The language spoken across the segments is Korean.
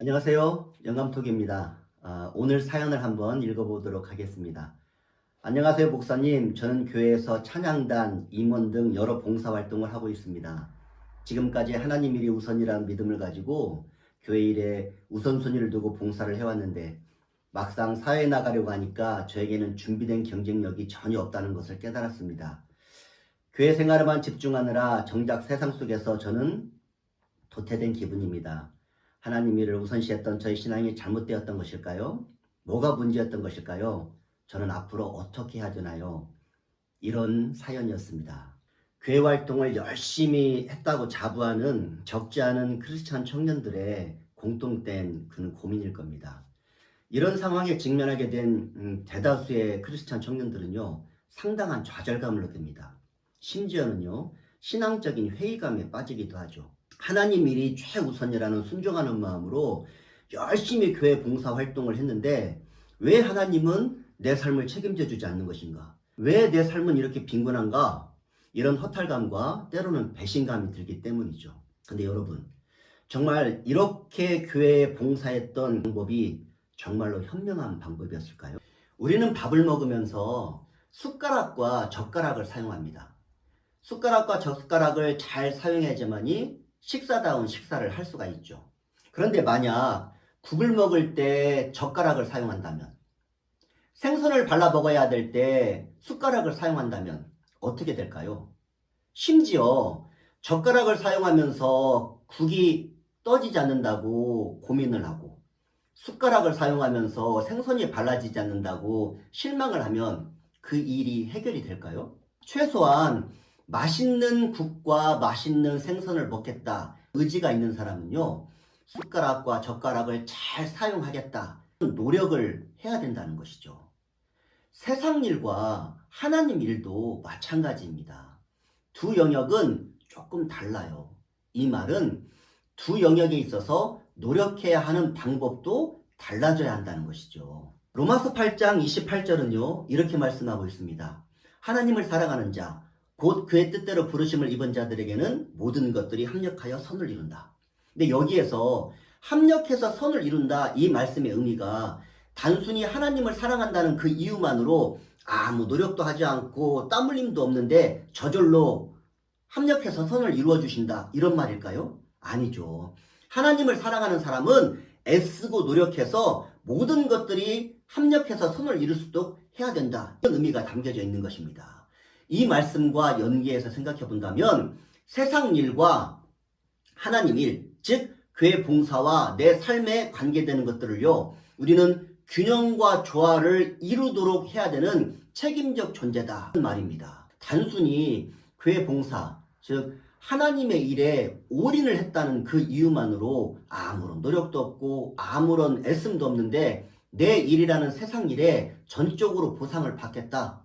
안녕하세요. 영감톡입니다. 오늘 사연을 한번 읽어보도록 하겠습니다. 안녕하세요, 목사님. 저는 교회에서 찬양단, 임원 등 여러 봉사활동을 하고 있습니다. 지금까지 하나님 일이 우선이라는 믿음을 가지고 교회 일에 우선순위를 두고 봉사를 해왔는데 막상 사회에 나가려고 하니까 저에게는 준비된 경쟁력이 전혀 없다는 것을 깨달았습니다. 교회 생활에만 집중하느라 정작 세상 속에서 저는 도태된 기분입니다. 하나님 일을 우선시했던 저의 신앙이 잘못되었던 것일까요? 뭐가 문제였던 것일까요? 저는 앞으로 어떻게 해야 되나요? 이런 사연이었습니다. 교회 활동을 열심히 했다고 자부하는 적지 않은 크리스찬 청년들의 공통된 그런 고민일 겁니다. 이런 상황에 직면하게 된 대다수의 크리스찬 청년들은요, 상당한 좌절감을 느낍니다. 심지어는요, 신앙적인 회의감에 빠지기도 하죠. 하나님 일이 최우선이라는 순종하는 마음으로 열심히 교회 봉사 활동을 했는데 왜 하나님은 내 삶을 책임져 주지 않는 것인가? 왜 내 삶은 이렇게 빈곤한가? 이런 허탈감과 때로는 배신감이 들기 때문이죠. 근데 여러분, 정말 이렇게 교회에 봉사했던 방법이 정말로 현명한 방법이었을까요? 우리는 밥을 먹으면서 숟가락과 젓가락을 사용합니다. 숟가락과 젓가락을 잘 사용해야지만이 식사다운 식사를 할 수가 있죠. 그런데 만약 국을 먹을 때 젓가락을 사용한다면, 생선을 발라 먹어야 될 때 숟가락을 사용한다면 어떻게 될까요? 심지어 젓가락을 사용하면서 국이 떠지지 않는다고 고민을 하고 숟가락을 사용하면서 생선이 발라지지 않는다고 실망을 하면 그 일이 해결이 될까요? 최소한 맛있는 국과 맛있는 생선을 먹겠다 의지가 있는 사람은요, 숟가락과 젓가락을 잘 사용하겠다 노력을 해야 된다는 것이죠. 세상 일과 하나님 일도 마찬가지입니다. 두 영역은 조금 달라요. 이 말은 두 영역에 있어서 노력해야 하는 방법도 달라져야 한다는 것이죠. 로마서 8장 28절은요, 이렇게 말씀하고 있습니다. 하나님을 사랑하는 자, 곧 그의 뜻대로 부르심을 입은 자들에게는 모든 것들이 합력하여 선을 이룬다. 근데 여기에서 합력해서 선을 이룬다, 이 말씀의 의미가 단순히 하나님을 사랑한다는 그 이유만으로 아무 노력도 하지 않고 땀 흘림도 없는데 저절로 합력해서 선을 이루어 주신다, 이런 말일까요? 아니죠. 하나님을 사랑하는 사람은 애쓰고 노력해서 모든 것들이 합력해서 선을 이룰 수 있도록 해야 된다, 이런 의미가 담겨져 있는 것입니다. 이 말씀과 연계해서 생각해 본다면 세상 일과 하나님 일, 즉 교회 봉사와 내 삶에 관계되는 것들을요, 우리는 균형과 조화를 이루도록 해야 되는 책임적 존재다 말입니다. 단순히 교회 봉사, 즉 하나님의 일에 올인을 했다는 그 이유만으로 아무런 노력도 없고 아무런 애씀도 없는데 내 일이라는 세상 일에 전적으로 보상을 받겠다,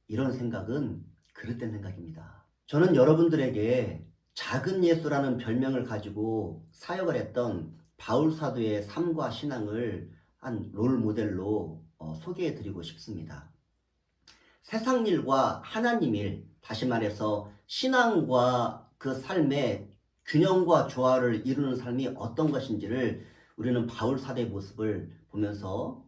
이런 생각은 그릇된 생각입니다. 저는 여러분들에게 작은 예수라는 별명을 가지고 사역을 했던 바울 사도의 삶과 신앙을 한 롤 모델로 소개해 드리고 싶습니다. 세상 일과 하나님 일, 다시 말해서 신앙과 그 삶의 균형과 조화를 이루는 삶이 어떤 것인지를 우리는 바울 사도의 모습을 보면서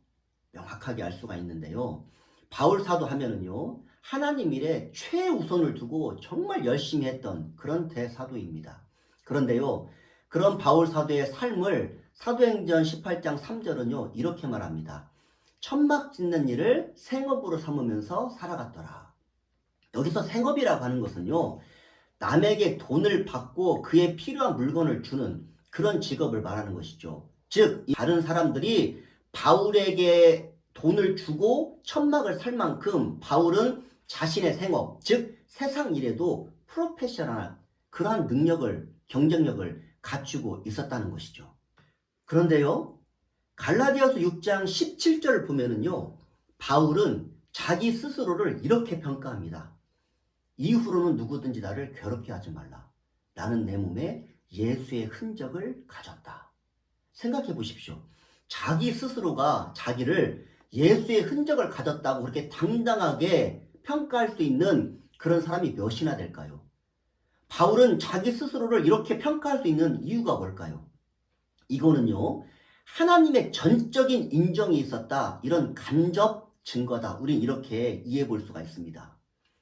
명확하게 알 수가 있는데요. 바울 사도 하면은요, 하나님 일에 최우선을 두고 정말 열심히 했던 그런 대사도입니다. 그런데요, 그런 바울 사도의 삶을 사도행전 18장 3절은요, 이렇게 말합니다. 천막 짓는 일을 생업으로 삼으면서 살아갔더라. 여기서 생업이라고 하는 것은요, 남에게 돈을 받고 그에 필요한 물건을 주는 그런 직업을 말하는 것이죠. 즉, 다른 사람들이 바울에게 돈을 주고 천막을 살 만큼 바울은 자신의 생업, 즉 세상 일에도 프로페셔널한 그러한 능력을, 경쟁력을 갖추고 있었다는 것이죠. 그런데요, 갈라디아서 6장 17절을 보면은요, 바울은 자기 스스로를 이렇게 평가합니다. 이후로는 누구든지 나를 괴롭게 하지 말라. 나는 내 몸에 예수의 흔적을 가졌다. 생각해 보십시오. 자기 스스로가 자기를 예수의 흔적을 가졌다고 그렇게 당당하게 평가할 수 있는 그런 사람이 몇이나 될까요? 바울은 자기 스스로를 이렇게 평가할 수 있는 이유가 뭘까요? 이거는요, 하나님의 전적인 인정이 있었다. 이런 간접 증거다. 우린 이렇게 이해해 볼 수가 있습니다.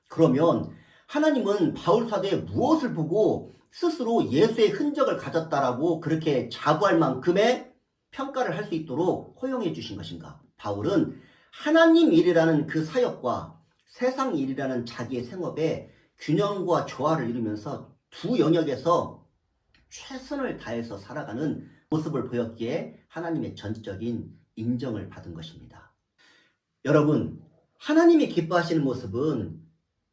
그러면 하나님은 바울 사도에 무엇을 보고 스스로 예수의 흔적을 가졌다라고 그렇게 자부할 만큼의 평가를 할 수 있도록 허용해 주신 것인가? 바울은 하나님 일이라는 그 사역과 세상 일이라는 자기의 생업에 균형과 조화를 이루면서 두 영역에서 최선을 다해서 살아가는 모습을 보였기에 하나님의 전적인 인정을 받은 것입니다. 여러분, 하나님이 기뻐하시는 모습은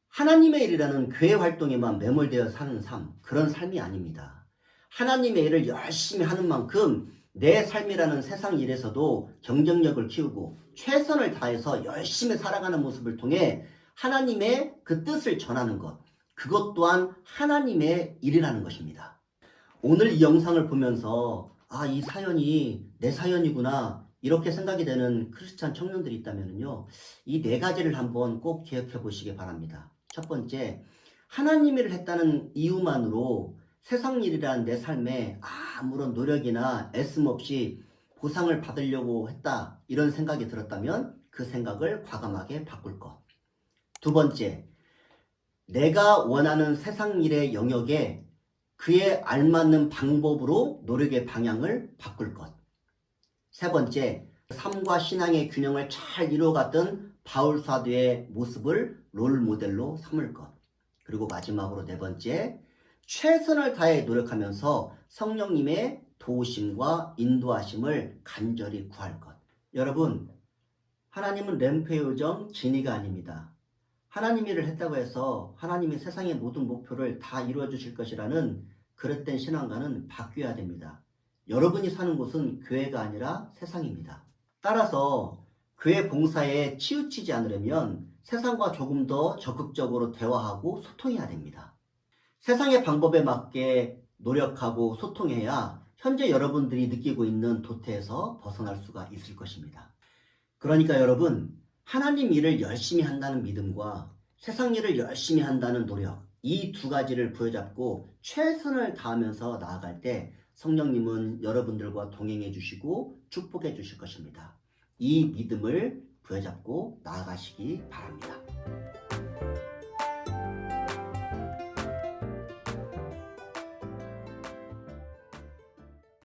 하나님의 일이라는 교회 활동에만 매몰되어 사는 삶, 그런 삶이 아닙니다. 하나님의 일을 열심히 하는 만큼 내 삶이라는 세상 일에서도 경쟁력을 키우고 최선을 다해서 열심히 살아가는 모습을 통해 하나님의 그 뜻을 전하는 것, 그것 또한 하나님의 일이라는 것입니다. 오늘 이 영상을 보면서 이 사연이 내 사연이구나 이렇게 생각이 되는 크리스찬 청년들이 있다면요, 이 네 가지를 한번 꼭 기억해 보시기 바랍니다. 첫 번째, 하나님 일을 했다는 이유만으로 세상 일이라는 내 삶에 아무런 노력이나 애씀 없이 보상을 받으려고 했다, 이런 생각이 들었다면 그 생각을 과감하게 바꿀 것. 두 번째, 내가 원하는 세상 일의 영역에 그에 알맞는 방법으로 노력의 방향을 바꿀 것. 세 번째, 삶과 신앙의 균형을 잘 이루어갔던 바울 사도의 모습을 롤 모델로 삼을 것. 그리고 마지막으로 네 번째, 최선을 다해 노력하면서 성령님의 도우심과 인도하심을 간절히 구할 것. 여러분, 하나님은 램프의 요정 진이가 아닙니다. 하나님 일을 했다고 해서 하나님이 세상의 모든 목표를 다 이루어 주실 것이라는 그릇된 신앙과는 바뀌어야 됩니다. 여러분이 사는 곳은 교회가 아니라 세상입니다. 따라서 교회 봉사에 치우치지 않으려면 세상과 조금 더 적극적으로 대화하고 소통해야 됩니다. 세상의 방법에 맞게 노력하고 소통해야 현재 여러분들이 느끼고 있는 도태에서 벗어날 수가 있을 것입니다. 그러니까 여러분, 하나님 일을 열심히 한다는 믿음과 세상 일을 열심히 한다는 노력, 이 두 가지를 부여잡고 최선을 다하면서 나아갈 때 성령님은 여러분들과 동행해 주시고 축복해 주실 것입니다. 이 믿음을 부여잡고 나아가시기 바랍니다.